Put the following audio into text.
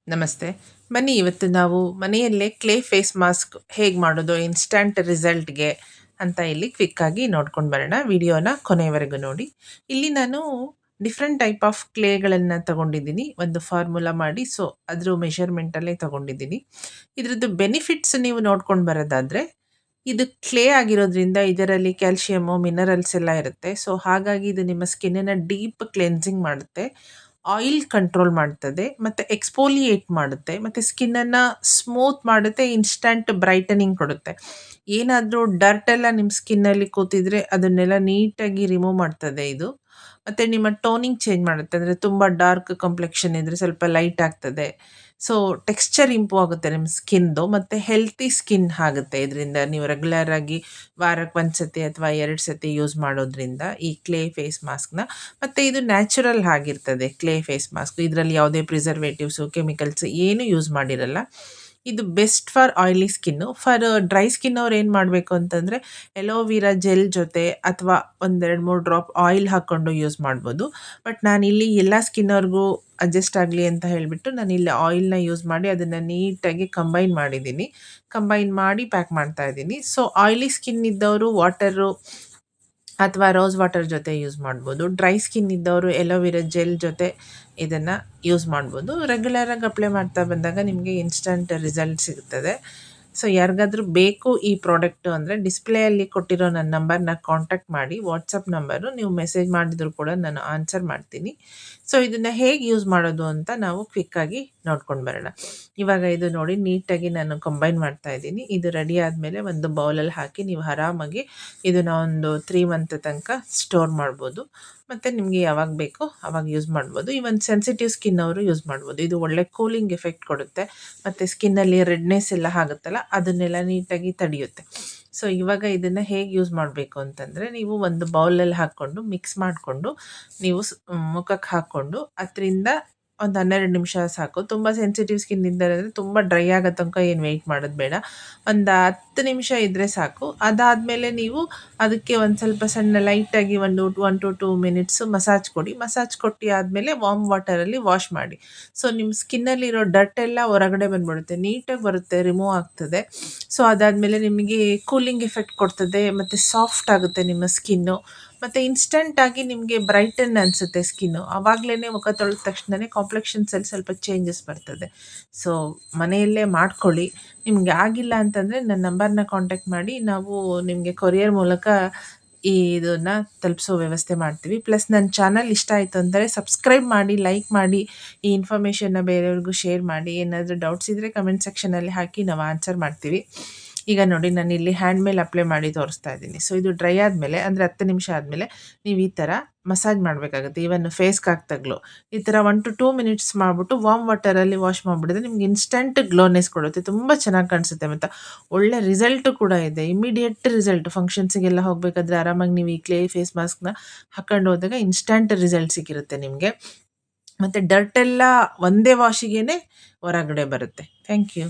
ನಮಸ್ತೆ. ಬನ್ನಿ ಇವತ್ತು ನಾವು ಮನೆಯಲ್ಲೇ ಕ್ಲೇ ಫೇಸ್ ಮಾಸ್ಕ್ ಹೇಗೆ ಮಾಡೋದು ಇನ್‌ಸ್ಟಂಟ್ ರಿಸಲ್ಟ್‌ಗೆ ಅಂತ ಇಲ್ಲಿ ಕ್ವಿಕ್ಕಾಗಿ ನೋಡ್ಕೊಂಡು ಬರೋಣ. ವಿಡಿಯೋನ ಕೊನೆಯವರೆಗೂ ನೋಡಿ. ಇಲ್ಲಿ ನಾನು ಡಿಫರೆಂಟ್ ಟೈಪ್ ಆಫ್ ಕ್ಲೇಗಳನ್ನು ತಗೊಂಡಿದ್ದೀನಿ. ಒಂದು ಫಾರ್ಮುಲಾ ಮಾಡಿ ಅದ್ರ ಮೆಷರ್‌ಮೆಂಟಲ್ಲೇ ತಗೊಂಡಿದ್ದೀನಿ. ಇದ್ರದ್ದು ಬೆನಿಫಿಟ್ಸ್ ನೀವು ನೋಡ್ಕೊಂಡು ಬರೋದಾದ್ರೆ, ಇದು ಕ್ಲೇ ಆಗಿರೋದ್ರಿಂದ ಇದರಲ್ಲಿ ಕ್ಯಾಲ್ಸಿಯಮ್ಮು, ಮಿನರಲ್ಸ್ ಎಲ್ಲ ಇರುತ್ತೆ. ಹಾಗಾಗಿ ಇದು ನಿಮ್ಮ ಸ್ಕಿನ್ನನ್ನ ಡೀಪ್ ಕ್ಲೆನ್ಸಿಂಗ್ ಮಾಡುತ್ತೆ. ಆಯಿಲ್ ಕಂಟ್ರೋಲ್ ಮಾಡ್ತದೆ, ಮತ್ತೆ ಎಕ್ಸ್ಫೋಲಿಯೇಟ್ ಮಾಡುತ್ತೆ, ಮತ್ತೆ ಸ್ಕಿನ್ನನ್ನ ಸ್ಮೂತ್ ಮಾಡುತ್ತೆ, ಇನ್‌ಸ್ಟಂಟ್ ಬ್ರೈಟನಿಂಗ್ ಕೊಡುತ್ತೆ. ಏನಾದರೂ ಡರ್ಟ್ ಎಲ್ಲ ನಿಮ್ಮ ಸ್ಕಿನ್ನಲ್ಲಿ ಕೂತಿದ್ರೆ ಅದನ್ನೆಲ್ಲ ನೀಟಾಗಿ ರಿಮೂವ್ ಮಾಡ್ತದೆ ಇದು. ಮತ್ತೆ ನಿಮ್ಮ ಟೋನಿಂಗ್ ಚೇಂಜ್ ಮಾಡುತ್ತೆ. ಅಂದರೆ ತುಂಬ ಡಾರ್ಕ್ ಕಾಂಪ್ಲೆಕ್ಷನ್ ಇದ್ರೆ ಸ್ವಲ್ಪ ಲೈಟ್ ಆಗ್ತದೆ. ಟೆಕ್ಸ್ಚರ್ ಇಂಪ್ರೂವ್ ಆಗುತ್ತೆ ನಿಮ್ಮ ಸ್ಕಿನ್‌ದು. ಮತ್ತೆ ಹೆಲ್ತಿ ಸ್ಕಿನ್ ಆಗುತ್ತೆ ಇದರಿಂದ. ನೀವು ರೆಗ್ಯುಲರ್ ಆಗಿ ವಾರಕ್ಕೆ 1 ಸತಿ ಅಥವಾ 2 ಸತಿ ಯೂಸ್ ಮಾಡೋದ್ರಿಂದ ಈ ಕ್ಲೇ ಫೇಸ್ ಮಾಸ್ಕ್‌ನ. ಮತ್ತೆ ಇದು ನ್ಯಾಚುರಲ್ ಆಗಿರ್ತದೆ ಕ್ಲೇ ಫೇಸ್ ಮಾಸ್ಕ್. ಇದರಲ್ಲಿ ಯಾವುದೇ ಪ್ರಿಸರ್ವೇಟಿವ್ಸು, ಕೆಮಿಕಲ್ಸ್ ಏನು ಯೂಸ್ ಮಾಡಿರಲ್ಲ. ಇದು best for oily skin. For dry skin ಅವ್ರು ಏನು ಮಾಡಬೇಕು ಅಂತಂದರೆ, ಎಲೋವಿರಾ ಜೆಲ್ ಜೊತೆ ಅಥವಾ 1, 2, 3 ಡ್ರಾಪ್ ಆಯಿಲ್ ಹಾಕ್ಕೊಂಡು ಯೂಸ್ ಮಾಡ್ಬೋದು. ಬಟ್ ನಾನಿಲ್ಲಿ ಎಲ್ಲ ಸ್ಕಿನ್ನವ್ರಿಗೂ ಅಡ್ಜಸ್ಟ್ ಆಗಲಿ ಅಂತ ಹೇಳಿಬಿಟ್ಟು ನಾನಿಲ್ಲಿ ಆಯಿಲ್ನ ಯೂಸ್ ಮಾಡಿ ಅದನ್ನು ನೀಟಾಗಿ ಕಂಬೈನ್ ಮಾಡಿದ್ದೀನಿ. ಕಂಬೈನ್ ಮಾಡಿ ಪ್ಯಾಕ್ ಮಾಡ್ತಾ ಇದ್ದೀನಿ. ಆಯಿಲಿ ಸ್ಕಿನ್ ಇದ್ದವರು ವಾಟರು ಅಥವಾ ರೋಸ್ ವಾಟರ್ ಜೊತೆ ಯೂಸ್ ಮಾಡ್ಬೋದು. ಡ್ರೈ ಸ್ಕಿನ್ ಇದ್ದವರು ಎಲೋವಿರಾ ಜೆಲ್ ಜೊತೆ ಇದನ್ನು ಯೂಸ್ ಮಾಡ್ಬೋದು. ರೆಗ್ಯುಲರಾಗಿ ಅಪ್ಲೈ ಮಾಡ್ತಾ ಬಂದಾಗ ನಿಮಗೆ ಇನ್‌ಸ್ಟಂಟ್ ರಿಸಲ್ಟ್ ಸಿಗುತ್ತದೆ. ಯಾರಿಗಾದ್ರೂ ಬೇಕು ಈ ಪ್ರಾಡಕ್ಟು ಅಂದರೆ ಡಿಸ್ಪ್ಲೇಯಲ್ಲಿ ಕೊಟ್ಟಿರೋ ನನ್ನ ನಂಬರ್ನ ಕಾಂಟ್ಯಾಕ್ಟ್ ಮಾಡಿ. WhatsApp number. ನೀವು ಮೆಸೇಜ್ ಮಾಡಿದರೂ ಕೂಡ ನಾನು ಆನ್ಸರ್ ಮಾಡ್ತೀನಿ. ಇದನ್ನು ಹೇಗೆ ಯೂಸ್ ಮಾಡೋದು ಅಂತ ನಾವು ಕ್ವಿಕ್ಕಾಗಿ ನೋಡ್ಕೊಂಡು ಬರೋಣ. ಇವಾಗ ಇದು ನೋಡಿ ನೀಟಾಗಿ ನಾನು ಕಂಬೈನ್ ಮಾಡ್ತಾ ಇದ್ದೀನಿ. ಇದು ರೆಡಿ ಆದಮೇಲೆ ಒಂದು ಬೌಲಲ್ಲಿ ಹಾಕಿ ನೀವು ಆರಾಮಾಗಿ ಇದನ್ನು ಒಂದು 3 ಮಂತ್ ತನಕ ಸ್ಟೋರ್ ಮಾಡ್ಬೋದು. ಮತ್ತು ನಿಮಗೆ ಯಾವಾಗ ಬೇಕೋ ಆವಾಗ ಯೂಸ್ ಮಾಡ್ಬೋದು. ಈವನ್ ಸೆನ್ಸಿಟಿವ್ ಸ್ಕಿನ್ ಅವರು ಯೂಸ್ ಮಾಡ್ಬೋದು. ಇದು ಒಳ್ಳೆ ಕೂಲಿಂಗ್ ಎಫೆಕ್ಟ್ ಕೊಡುತ್ತೆ. ಮತ್ತು ಸ್ಕಿನ್ನಲ್ಲಿ ರೆಡ್ನೆಸ್ ಎಲ್ಲ ಆಗುತ್ತಲ್ಲ ಅದನ್ನೆಲ್ಲ ನೀಟಾಗಿ ತಡೆಯುತ್ತೆ. ಇವಾಗ ಇದನ್ನು ಹೇಗೆ ಯೂಸ್ ಮಾಡಬೇಕು ಅಂತಂದರೆ, ನೀವು ಒಂದು ಬೌಲಲ್ಲಿ ಹಾಕ್ಕೊಂಡು ಮಿಕ್ಸ್ ಮಾಡಿಕೊಂಡು ನೀವು ಮುಖಕ್ಕೆ ಹಾಕ್ಕೊಂಡು ಅದರಿಂದ ಒಂದು 12 ನಿಮಿಷ ಸಾಕು. ತುಂಬ ಸೆನ್ಸಿಟಿವ್ ಸ್ಕಿನ್ ಇದ್ದಾರೆ ಅಂದರೆ ತುಂಬ ಡ್ರೈ ಆಗೋ ತನಕ ಏನು ವೆಯ್ಟ್ ಮಾಡೋದು ಬೇಡ. ಒಂದು 10 ನಿಮಿಷ ಇದ್ದರೆ ಸಾಕು. ಅದಾದಮೇಲೆ ನೀವು ಅದಕ್ಕೆ ಒಂದು ಸ್ವಲ್ಪ ಸಣ್ಣ ಲೈಟಾಗಿ 1 to 2 ಮಿನಿಟ್ಸು ಮಸಾಜ್ ಕೊಡಿ. ಮಸಾಜ್ ಕೊಟ್ಟು ಆದಮೇಲೆ ವಾರ್ಮ್ ವಾಟರಲ್ಲಿ ವಾಶ್ ಮಾಡಿ. ನಿಮ್ಮ ಸ್ಕಿನ್ನಲ್ಲಿರೋ ಡರ್ಟ್ ಎಲ್ಲ ಹೊರಗಡೆ ಬಂದ್ಬಿಡುತ್ತೆ. ನೀಟಾಗಿ ಬರುತ್ತೆ, ರಿಮೂವ್ ಆಗ್ತದೆ. ಅದಾದಮೇಲೆ ನಿಮಗೆ ಕೂಲಿಂಗ್ ಎಫೆಕ್ಟ್ ಕೊಡ್ತದೆ ಮತ್ತು ಸಾಫ್ಟ್ ಆಗುತ್ತೆ ನಿಮ್ಮ ಸ್ಕಿನ್ನು. ಮತ್ತು ಇನ್‌ಸ್ಟಂಟಾಗಿ ನಿಮಗೆ ಬ್ರೈಟನ್ ಅನಿಸುತ್ತೆ ಸ್ಕಿನ್ನು. ಆವಾಗಲೇ ಮುಖ ತೊಳೆದ ತಕ್ಷಣವೇ ಕಾಂಪ್ಲೆಕ್ಷನ್ಸಲ್ಲಿ ಸ್ವಲ್ಪ ಚೇಂಜಸ್ ಬರ್ತದೆ. ಮನೆಯಲ್ಲೇ ಮಾಡ್ಕೊಳ್ಳಿ. ನಿಮಗೆ ಆಗಿಲ್ಲ ಅಂತಂದರೆ ನನ್ನ ನಂಬರ್ನ ಕಾಂಟ್ಯಾಕ್ಟ್ ಮಾಡಿ. ನಾವು ನಿಮಗೆ ಕೊರಿಯರ್ ಮೂಲಕ ಇದನ್ನು ತಲುಪಿಸೋ ವ್ಯವಸ್ಥೆ ಮಾಡ್ತೀವಿ. ಪ್ಲಸ್ ನನ್ನ ಚಾನಲ್ ಇಷ್ಟ ಆಯಿತು ಅಂದರೆ ಸಬ್ಸ್ಕ್ರೈಬ್ ಮಾಡಿ, ಲೈಕ್ ಮಾಡಿ, ಈ ಇನ್ಫಾರ್ಮೇಷನ್ನ ಬೇರೆಯವ್ರಿಗೂ ಶೇರ್ ಮಾಡಿ. ಏನಾದರೂ ಡೌಟ್ಸ್ ಇದ್ದರೆ ಕಮೆಂಟ್ ಸೆಕ್ಷನಲ್ಲಿ ಹಾಕಿ, ನಾವು ಆನ್ಸರ್ ಮಾಡ್ತೀವಿ. ಈಗ ನೋಡಿ ನಾನು ಇಲ್ಲಿ ಹ್ಯಾಂಡ್ ಮೇಲೆ ಅಪ್ಲೈ ಮಾಡಿ ತೋರಿಸ್ತಾ ಇದ್ದೀನಿ. ಇದು ಡ್ರೈ ಆದಮೇಲೆ ಅಂದರೆ 10 ನಿಮಿಷ ಆದಮೇಲೆ ನೀವು ಈ ಥರ ಮಸಾಜ್ ಮಾಡಬೇಕಾಗುತ್ತೆ. ಈವನ್ ಫೇಸ್ಗೆ ಹಾಕ್ದಾಗಲೂ ಈ ಥರ 1 to 2 ಮಿನಿಟ್ಸ್ ಮಾಡಿಬಿಟ್ಟು ವಾರ್ಮ್ ವಾಟರಲ್ಲಿ ವಾಶ್ ಮಾಡಿಬಿಡಿದ್ರೆ ನಿಮ್ಗೆ ಇನ್‌ಸ್ಟಂಟ್ ಗ್ಲೋನೆಸ್ ಕೊಡುತ್ತೆ. ತುಂಬ ಚೆನ್ನಾಗಿ ಕಾಣಿಸುತ್ತೆ ಮತ್ತು ಒಳ್ಳೆ ರಿಸಲ್ಟು ಕೂಡ ಇದೆ. Immediate result. ಫಂಕ್ಷನ್ಸಿಗೆಲ್ಲ ಹೋಗಬೇಕಾದ್ರೆ ಆರಾಮಾಗಿ ನೀವು ಈ ಕ್ಲೇ ಫೇಸ್ ಮಾಸ್ಕ್ನ ಹಾಕ್ಕೊಂಡು ಹೋದಾಗ ಇನ್‌ಸ್ಟಂಟ್ ರಿಸಲ್ಟ್ ಸಿಕ್ಕಿರುತ್ತೆ ನಿಮಗೆ. ಮತ್ತು ಡರ್ಟ್ ಎಲ್ಲ ಒಂದೇ ವಾಶಿಗೇ ಹೊರಗಡೆ ಬರುತ್ತೆ. Thank you.